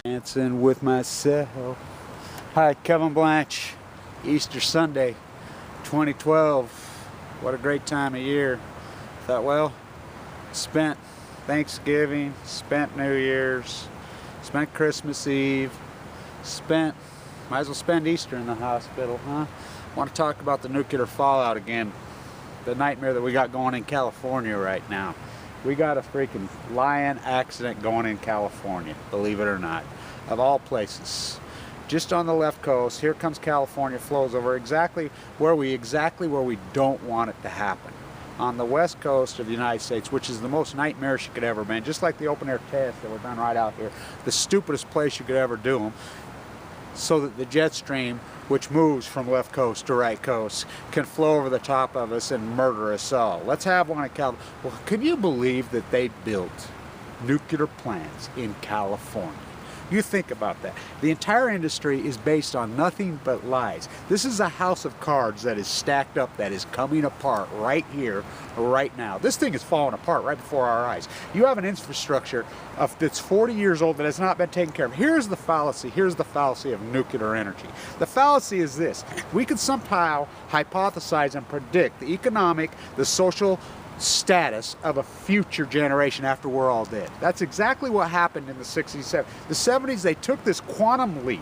Dancing with myself. Hi, Kevin Blanch. Easter Sunday, 2012. What a great time of year. Thought, well, spent Thanksgiving, spent New Year's, spent Christmas Eve, might as well spend Easter in the hospital, huh? Want to talk about the nuclear fallout again. The nightmare that we got going in California right now. We got a freaking lion accident going in California, believe it or not. Of all places. Just on the left coast, here comes California, flows over exactly where we don't want it to happen. On the west coast of the United States, which is the most nightmarish you could ever been, just like the open air tests that were done right out here, the stupidest place you could ever do them, so that the jet stream, which moves from left coast to right coast, can flow over the top of us and murder us all. Let's have one in California. Well, can you believe that they built nuclear plants in California? You think about that. The entire industry is based on nothing but lies. This is a house of cards that is stacked up, that is coming apart right here, right now. This thing is falling apart right before our eyes. You have an infrastructure that's 40 years old that has not been taken care of. Here's the fallacy. Here's the fallacy of nuclear energy. The fallacy is this. We could somehow hypothesize and predict the economic, the social status of a future generation after we're all dead. That's exactly what happened in the 60s, 70s. The 70s, they took this quantum leap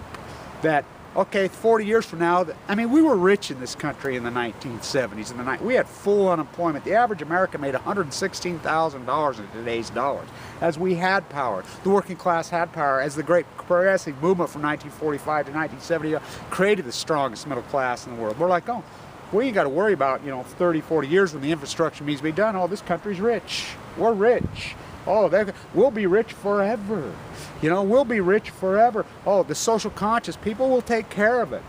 that, okay, 40 years from now, I mean, we were rich in this country in the 1970s. We had full unemployment. The average American made $116,000 in today's dollars. As we had power, the working class had power, as the great progressive movement from 1945 to 1970 created the strongest middle class in the world. We're like, oh, we ain't got to worry about, 30, 40 years when the infrastructure needs to be done. Oh, this country's rich. We're rich. Oh, we'll be rich forever. We'll be rich forever. Oh, the social conscious people will take care of it.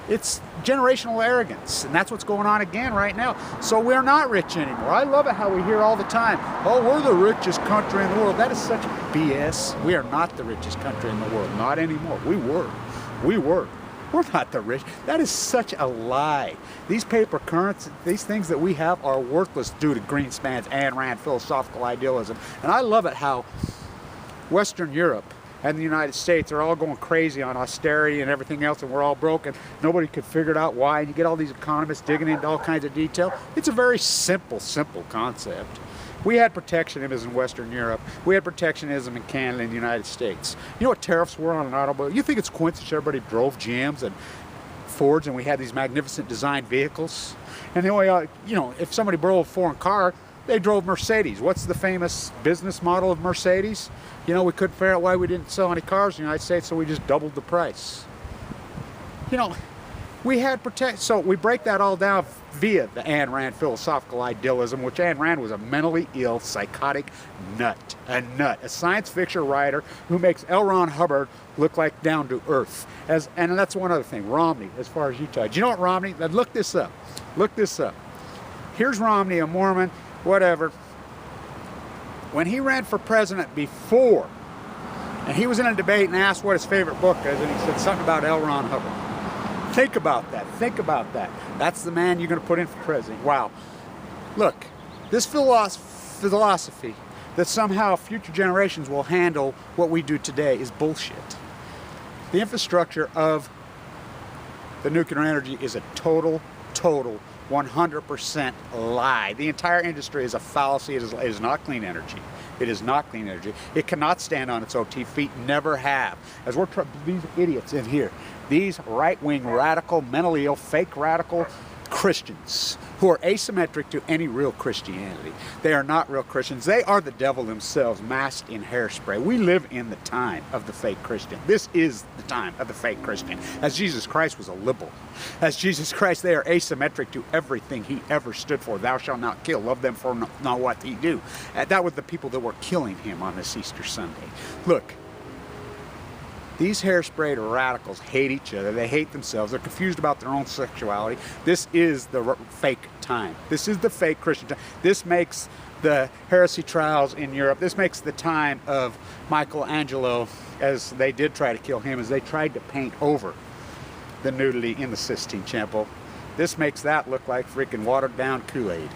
It's generational arrogance, and that's what's going on again right now. So we're not rich anymore. I love it how we hear all the time, oh, we're the richest country in the world. That is such BS. We are not the richest country in the world. Not anymore. We were. We're not the rich. That is such a lie. These paper currency, these things that we have are worthless due to Greenspan's Ayn Rand philosophical idealism. And I love it how Western Europe and the United States are all going crazy on austerity and everything else, and we're all broken. Nobody could figure it out why. And you get all these economists digging into all kinds of detail. It's a very simple concept. We had protectionism in Western Europe. We had protectionism in Canada and the United States. You know what tariffs were on an automobile? You think it's coincidence everybody drove GMs and Fords and we had these magnificent designed vehicles? And the only, if somebody borrowed a foreign car, they drove Mercedes. What's the famous business model of Mercedes? We couldn't figure out why we didn't sell any cars in the United States, so we just doubled the price. We had so we break that all down via the Ayn Rand philosophical idealism, which Ayn Rand was a mentally ill, psychotic nut, a science fiction writer who makes L. Ron Hubbard look like down to earth. And that's one other thing, Romney, as far as Utah. Do you know what Romney? Look this up. Here's Romney, a Mormon, whatever. When he ran for president before, and he was in a debate and asked what his favorite book is, and he said something about L. Ron Hubbard. Think about that. That's the man you're going to put in for president. Wow. Look, this philosophy that somehow future generations will handle what we do today is bullshit. The infrastructure of the nuclear energy is a total 100% lie. The entire industry is a fallacy. It is not clean energy. It is not clean energy. It cannot stand on its own 2 feet, never have. As we're these idiots in here, these right-wing, radical, mentally ill, fake radical Christians who are asymmetric to any real Christianity. They are not real Christians. They are the devil themselves, masked in hairspray. We live in the time of the fake Christian. This is the time of the fake Christian. As Jesus Christ was a liberal. As Jesus Christ, they are asymmetric to everything he ever stood for. Thou shalt not kill. Love them for not what he do. That was the people that were killing him on this Easter Sunday. Look. These hairsprayed radicals hate each other. They hate themselves. They're confused about their own sexuality. This is the fake time. This is the fake Christian time. This makes the heresy trials in Europe. This makes the time of Michelangelo, as they did try to kill him, as they tried to paint over the nudity in the Sistine Chapel. This makes that look like freaking watered down Kool-Aid.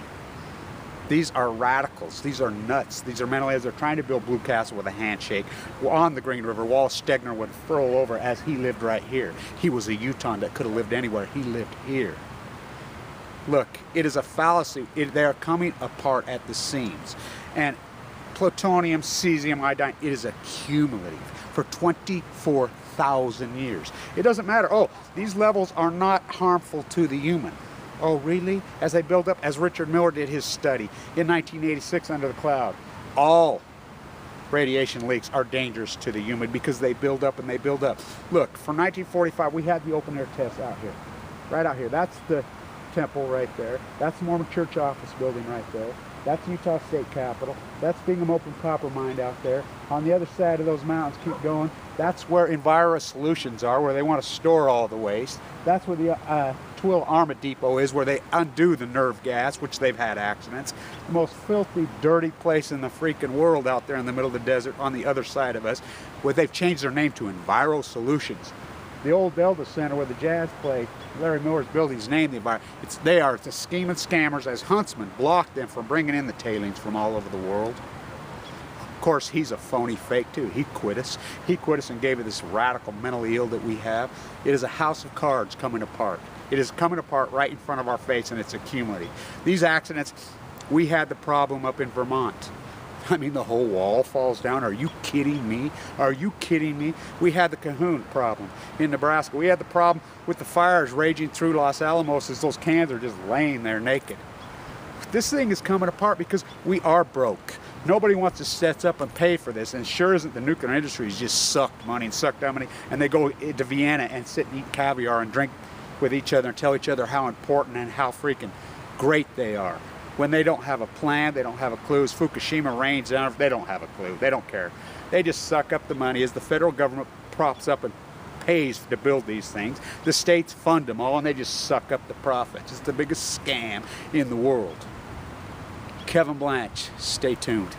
These are radicals. These are nuts. These are mentally ill. They're trying to build Blue Castle with a handshake on the Green River. Wall Stegner would furl over as he lived right here. He was a Utah that could have lived anywhere. He lived here. Look, it is a fallacy. They are coming apart at the seams. And plutonium, cesium, iodine, it is a cumulative for 24,000 years. It doesn't matter. Oh, these levels are not harmful to the human. Oh, really? As they build up, as Richard Miller did his study in 1986 under the cloud, all radiation leaks are dangerous to the human because they build up and they build up. Look, for 1945, we had the open air test out here, right out here. That's the temple right there. That's the Mormon Church office building right there. That's Utah State Capitol. That's Bingham Open Copper Mine out there. On the other side of those mountains, keep going. That's where Enviro Solutions are, where they want to store all the waste. That's where the Twill Arma Depot is, where they undo the nerve gas, which they've had accidents. The most filthy, dirty place in the freaking world out there in the middle of the desert on the other side of us, where they've changed their name to Enviro Solutions. The old Delta Center where the Jazz played, Larry Miller's building's named the Enviro. They are the scheming scammers as Huntsman blocked them from bringing in the tailings from all over the world. Of course, he's a phony fake too. He quit us. He quit us and gave us this radical mentally ill that we have. It is a house of cards coming apart. It is coming apart right in front of our face, and it's accumulating. These accidents, we had the problem up in Vermont. I mean, the whole wall falls down. Are you kidding me? Are you kidding me? We had the Cahoon problem in Nebraska. We had the problem with the fires raging through Los Alamos as those cans are just laying there naked. This thing is coming apart because we are broke. Nobody wants to set up and pay for this, and sure isn't the nuclear industry has just sucked money and sucked out money, and they go to Vienna and sit and eat caviar and drink with each other and tell each other how important and how freaking great they are. When they don't have a plan, they don't have a clue. As Fukushima rains down, they don't have a clue. They don't care. They just suck up the money as the federal government props up and pays to build these things. The states fund them all, and they just suck up the profits. It's the biggest scam in the world. Kevin Blanch, stay tuned.